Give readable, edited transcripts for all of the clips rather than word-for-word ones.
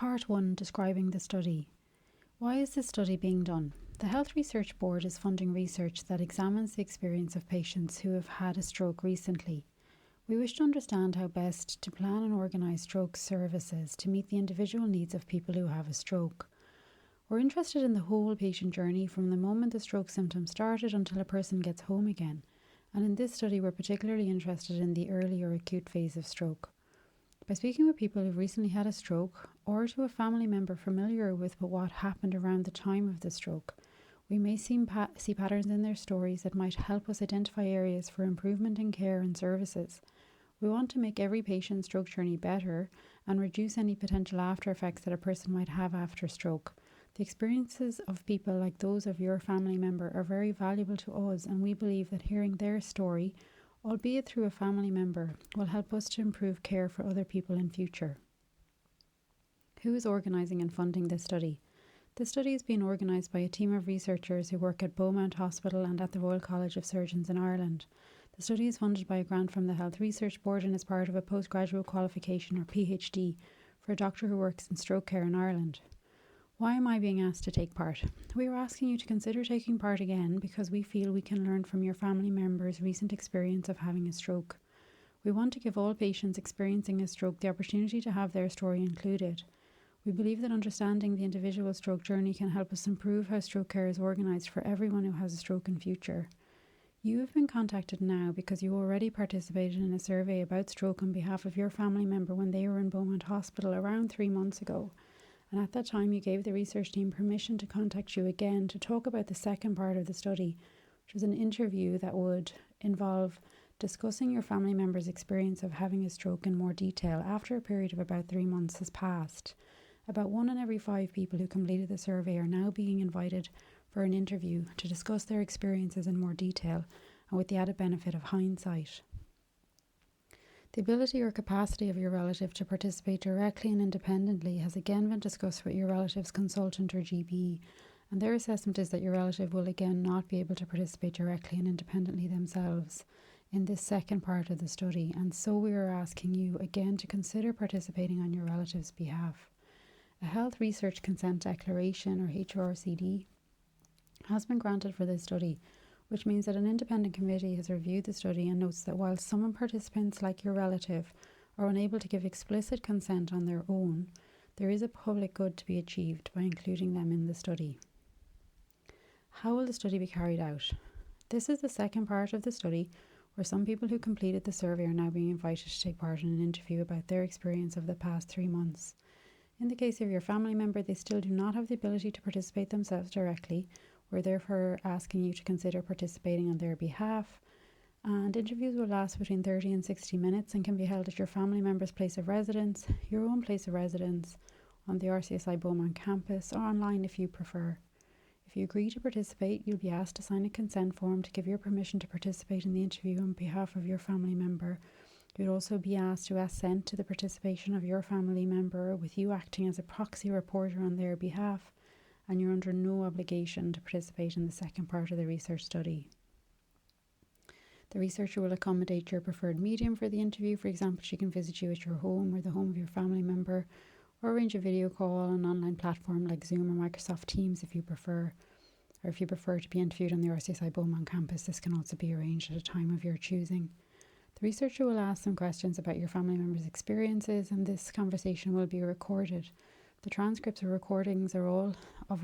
Part 1, describing the study. Why is this study being done? The Health Research Board is funding research that examines the experience of patients who have had a stroke recently. We wish to understand how best to plan and organise stroke services to meet the individual needs of people who have a stroke. We're interested in the whole patient journey from the moment the stroke symptoms started until a person gets home again. And in this study, we're particularly interested in the early or acute phase of stroke. By speaking with people who've recently had a stroke, or to a family member familiar with what happened around the time of the stroke, we may see patterns in their stories that might help us identify areas for improvement in care and services. We want to make every patient's stroke journey better and reduce any potential after effects that a person might have after stroke. The experiences of people like those of your family member are very valuable to us, and we believe that hearing their story, albeit through a family member, will help us to improve care for other people in future. Who is organising and funding this study? The study is being organised by a team of researchers who work at Beaumont Hospital and at the Royal College of Surgeons in Ireland. The study is funded by a grant from the Health Research Board and is part of a postgraduate qualification or PhD for a doctor who works in stroke care in Ireland. Why am I being asked to take part? We are asking you to consider taking part again because we feel we can learn from your family member's recent experience of having a stroke. We want to give all patients experiencing a stroke the opportunity to have their story included. We believe that understanding the individual stroke journey can help us improve how stroke care is organised for everyone who has a stroke in future. You have been contacted now because you already participated in a survey about stroke on behalf of your family member when they were in Beaumont Hospital around 3 months ago. And at that time you gave the research team permission to contact you again to talk about the second part of the study, which was an interview that would involve discussing your family member's experience of having a stroke in more detail after a period of about 3 months has passed. About 1 in every 5 people who completed the survey are now being invited for an interview to discuss their experiences in more detail and with the added benefit of hindsight. The ability or capacity of your relative to participate directly and independently has again been discussed with your relative's consultant or GP, and their assessment is that your relative will again not be able to participate directly and independently themselves in this second part of the study, and so we are asking you again to consider participating on your relative's behalf. A Health Research Consent Declaration, or HRCD, has been granted for this study, which means that an independent committee has reviewed the study and notes that while some participants, like your relative, are unable to give explicit consent on their own, there is a public good to be achieved by including them in the study. How will the study be carried out? This is the second part of the study where some people who completed the survey are now being invited to take part in an interview about their experience of the past 3 months. In the case of your family member, they still do not have the ability to participate themselves directly. We're therefore asking you to consider participating on their behalf, and interviews will last between 30 and 60 minutes and can be held at your family member's place of residence, your own place of residence, on the RCSI Beaumont campus, or online if you prefer. If you agree to participate, you'll be asked to sign a consent form to give your permission to participate in the interview on behalf of your family member. You'd also be asked to assent to the participation of your family member, with you acting as a proxy reporter on their behalf, and you're under no obligation to participate in the second part of the research study. The researcher will accommodate your preferred medium for the interview. For example, she can visit you at your home or the home of your family member, or arrange a video call on an online platform like Zoom or Microsoft Teams if you prefer. Or if you prefer to be interviewed on the RCSI Beaumont campus, this can also be arranged at a time of your choosing. The researcher will ask some questions about your family member's experiences, and this conversation will be recorded. The transcripts or recordings of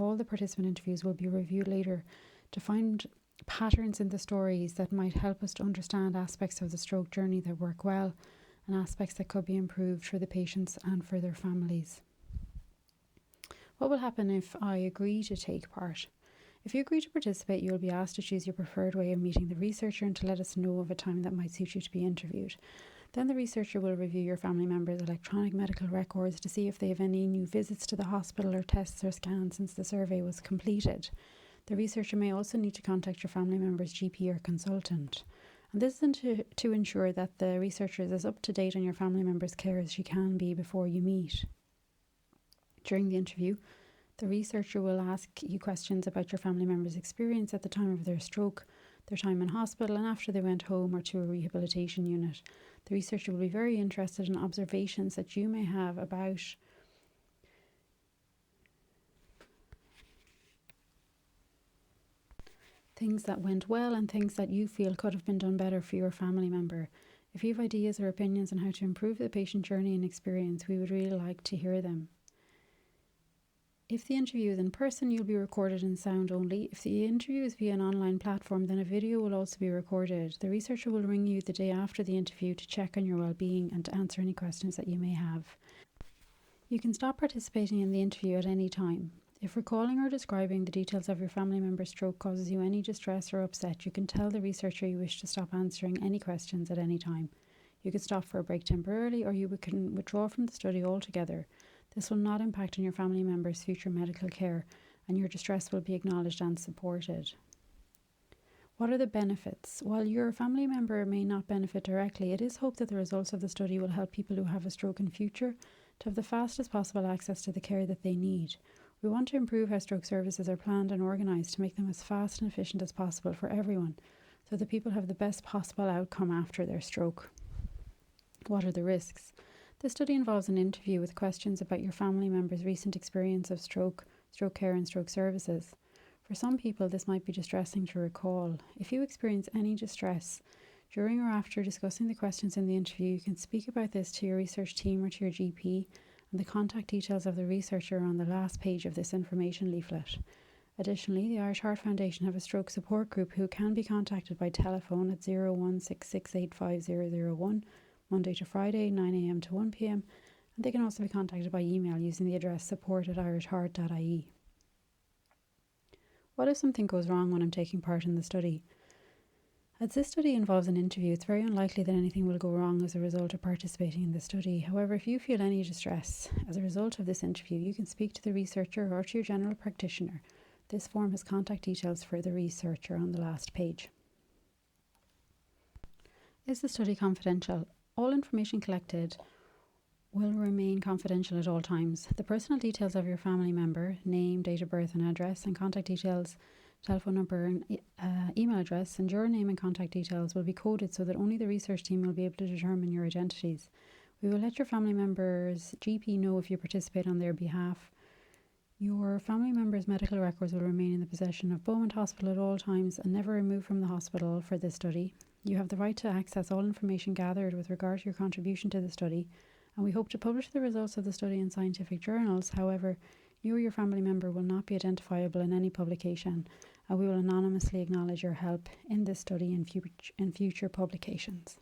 all the participant interviews will be reviewed later to find patterns in the stories that might help us to understand aspects of the stroke journey that work well and aspects that could be improved for the patients and for their families. What will happen if I agree to take part? If you agree to participate, you will be asked to choose your preferred way of meeting the researcher and to let us know of a time that might suit you to be interviewed. Then the researcher will review your family member's electronic medical records to see if they have any new visits to the hospital or tests or scans since the survey was completed. The researcher may also need to contact your family member's GP or consultant. And this is to ensure that the researcher is as up to date on your family member's care as she can be before you meet. During the interview, the researcher will ask you questions about your family member's experience at the time of their stroke, their time in hospital, and after they went home or to a rehabilitation unit. The researcher will be very interested in observations that you may have about things that went well and things that you feel could have been done better for your family member. If you have ideas or opinions on how to improve the patient journey and experience, we would really like to hear them. If the interview is in person, you'll be recorded in sound only. If the interview is via an online platform, then a video will also be recorded. The researcher will ring you the day after the interview to check on your well-being and to answer any questions that you may have. You can stop participating in the interview at any time. If recalling or describing the details of your family member's stroke causes you any distress or upset, you can tell the researcher you wish to stop answering any questions at any time. You can stop for a break temporarily, or you can withdraw from the study altogether. This will not impact on your family member's future medical care, and your distress will be acknowledged and supported. What are the benefits? While your family member may not benefit directly, it is hoped that the results of the study will help people who have a stroke in future to have the fastest possible access to the care that they need. We want to improve how stroke services are planned and organised to make them as fast and efficient as possible for everyone, so that people have the best possible outcome after their stroke. What are the risks? The study involves an interview with questions about your family member's recent experience of stroke, stroke care and stroke services. For some people, this might be distressing to recall. If you experience any distress during or after discussing the questions in the interview, you can speak about this to your research team or to your GP, and the contact details of the researcher are on the last page of this information leaflet. Additionally, the Irish Heart Foundation have a stroke support group who can be contacted by telephone at 016685001, Monday to Friday, 9 a.m. to 1 p.m, and they can also be contacted by email using the address support@irishheart.ie. What if something goes wrong when I'm taking part in the study? As this study involves an interview, it's very unlikely that anything will go wrong as a result of participating in the study. However, if you feel any distress as a result of this interview, you can speak to the researcher or to your general practitioner. This form has contact details for the researcher on the last page. Is the study confidential? All information collected will remain confidential at all times. The personal details of your family member, name, date of birth and address, and contact details, telephone number and email address, and your name and contact details will be coded so that only the research team will be able to determine your identities. We will let your family member's GP know if you participate on their behalf. Your family member's medical records will remain in the possession of Beaumont Hospital at all times and never removed from the hospital for this study. You have the right to access all information gathered with regard to your contribution to the study, and we hope to publish the results of the study in scientific journals. However, you or your family member will not be identifiable in any publication, and we will anonymously acknowledge your help in this study in future publications.